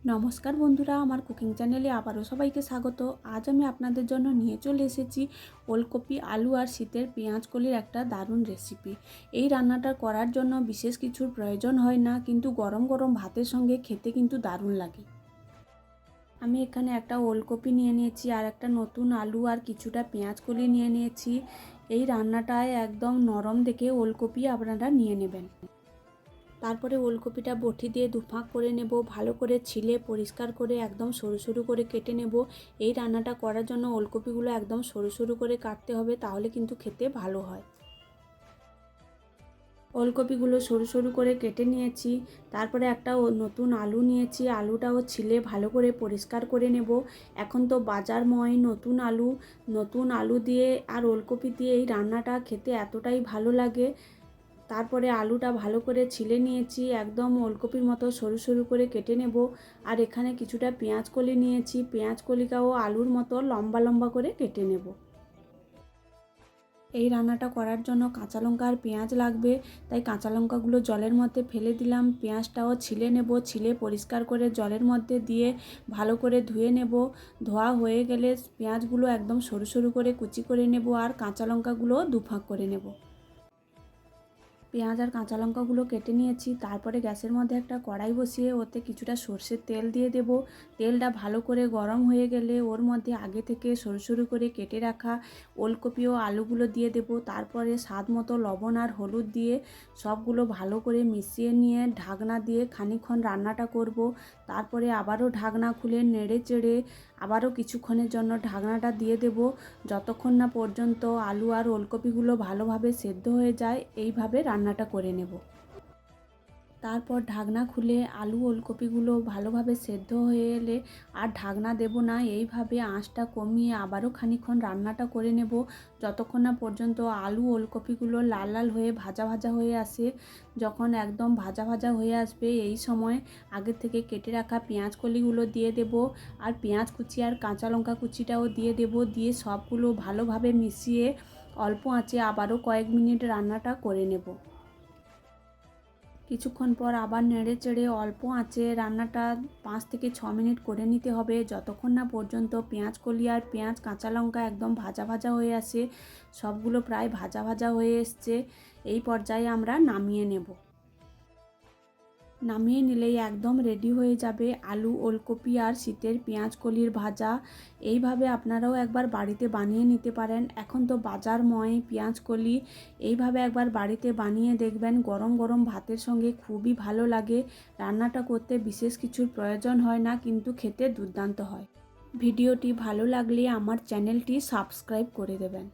নমস্কার বন্ধুরা, আমার কুকিং চ্যানেলে আবারও সবাইকে স্বাগত। আজ আমি আপনাদের জন্য নিয়ে চলে এসেছি ওলকপি, আলু আর শীতের পেঁয়াজ কলির একটা দারুণ রেসিপি। এই রান্নাটা করার জন্য বিশেষ কিছুর প্রয়োজন হয় না, কিন্তু গরম গরম ভাতের সঙ্গে খেতে কিন্তু দারুণ লাগে। আমি এখানে একটা ওলকপি নিয়ে নিয়েছি, আর একটা নতুন আলু আর কিছুটা পেঁয়াজ কলি নিয়ে নিয়েছি। এই রান্নাটায় একদম নরম দেখে ওলকপি আপনারা নিয়ে নেবেন। তারপরে ওলকপিটা বটি দিয়ে দুফাঁক করে নেব, ভালো করে ছিলে পরিষ্কার করে একদম সরু সরু করে কেটে নেব। এই রান্নাটা করার জন্য ওলকপিগুলো একদম সরু সরু করে কাটতে হবে, তাহলে কিন্তু খেতে ভালো হয়। ওলকপিগুলো সরু সরু করে কেটে নিয়েছি। তারপরে একটা নতুন আলু নিয়েছি, আলুটাও ছিলে ভালো করে পরিষ্কার করে নেব। এখন তো বাজারময় নতুন আলু দিয়ে আর ওলকপি দিয়ে এই রান্নাটা খেতে এতটাই ভালো লাগে। তারপরে আলুটা ভালো করে ছিলে নিয়েছি, একদম ওলকপির মতো সরু সরু করে কেটে নেব। আর এখানে কিছুটা পেঁয়াজ কলি নিয়েছি, পেঁয়াজ কলিটাও আলুর মতো লম্বা লম্বা করে কেটে নেব। এই রান্নাটা করার জন্য কাঁচা লঙ্কা আর পেঁয়াজ লাগবে, তাই কাঁচা লঙ্কাগুলো জলের মধ্যে ফেলে দিলাম। পেঁয়াজটাও ছিলে নেব, ছিলে পরিষ্কার করে জলের মধ্যে দিয়ে ভালো করে ধুয়ে নেব। ধোয়া হয়ে গেলে পেঁয়াজগুলো একদম সরু সরু করে কুচি করে নেব, আর কাঁচা লঙ্কাগুলো দুফাঁক করে নেব। পেঁয়াজ আর কাঁচা লঙ্কাগুলো কেটে নিয়েছি। তারপরে গ্যাসের মধ্যে একটা কড়াই বসিয়ে ওতে কিছুটা সর্ষের তেল দিয়ে দেব। তেলটা ভালো করে গরম হয়ে গেলে ওর মধ্যে আগে থেকে সরু সরু করে কেটে রাখা ওলকপি ও আলুগুলো দিয়ে দেব। তারপরে স্বাদ মতো লবণ আর হলুদ দিয়ে সবগুলো ভালো করে মিশিয়ে নিয়ে ঢাকনা দিয়ে খানিকক্ষণ রান্নাটা করব। তারপরে আবারও ঢাকনা খুলে নেড়ে চেড়ে আবারও কিছুক্ষণের জন্য ঢাকনাটা দিয়ে দেব, যতক্ষণ না পর্যন্ত আলু আর ওলকপিগুলো ভালোভাবে সেদ্ধ হয়ে যায়। এইভাবে রান্নাটা করে নেব। তারপর ঢাকনা খুলে আলু ওলকপিগুলো ভালোভাবে সেদ্ধ হয়ে এলে আর ঢাকনা দেব না, এইভাবে আঁচটা কমিয়ে আবারও খানিকক্ষণ রান্নাটা করে নেব, যতক্ষণ না পর্যন্ত আলু ওলকপিগুলো লাল লাল হয়ে ভাজা ভাজা হয়ে আসে। যখন একদম ভাজা ভাজা হয়ে আসবে, এই সময় আগে থেকে কেটে রাখা পেঁয়াজ কলিগুলো দিয়ে দেব, আর পেঁয়াজ কুচি আর কাঁচা লঙ্কা কুচিটাও দিয়ে দেব। দিয়ে সবগুলো ভালোভাবে মিশিয়ে অল্প আঁচে আবারও কয়েক মিনিট রান্নাটা করে নেব। কিছুক্ষণ পর আবার নেড়ে চেড়ে অল্প আঁচে রান্নাটা 5 থেকে 6 মিনিট করে নিতে হবে, যতক্ষণ না পর্যন্ত পেঁয়াজ কলি আর পেঁয়াজ কাঁচা লঙ্কা একদম ভাজা ভাজা হয়ে আসে। সবগুলো প্রায় ভাজা ভাজা হয়ে এসছে। এই পর্যায়ে আমরা নামিয়ে নেব। নামিয়ে নিলেই একদম রেডি হয়ে যাবে আলু ওলকপি আর শীতের পেঁয়াজ কলির ভাজা। এইভাবে আপনারাও একবার বাড়িতে বানিয়ে নিতে পারেন। এখন তো বাজারময় পেঁয়াজ কলি, এইভাবে একবার বাড়িতে বানিয়ে দেখবেন, গরম গরম ভাতের সঙ্গে খুবই ভালো লাগে। রান্নাটা করতে বিশেষ কিছুর প্রয়োজন হয় না, কিন্তু খেতে দুর্দান্ত হয়। ভিডিওটি ভালো লাগলে আমার চ্যানেলটি সাবস্ক্রাইব করে দেবেন।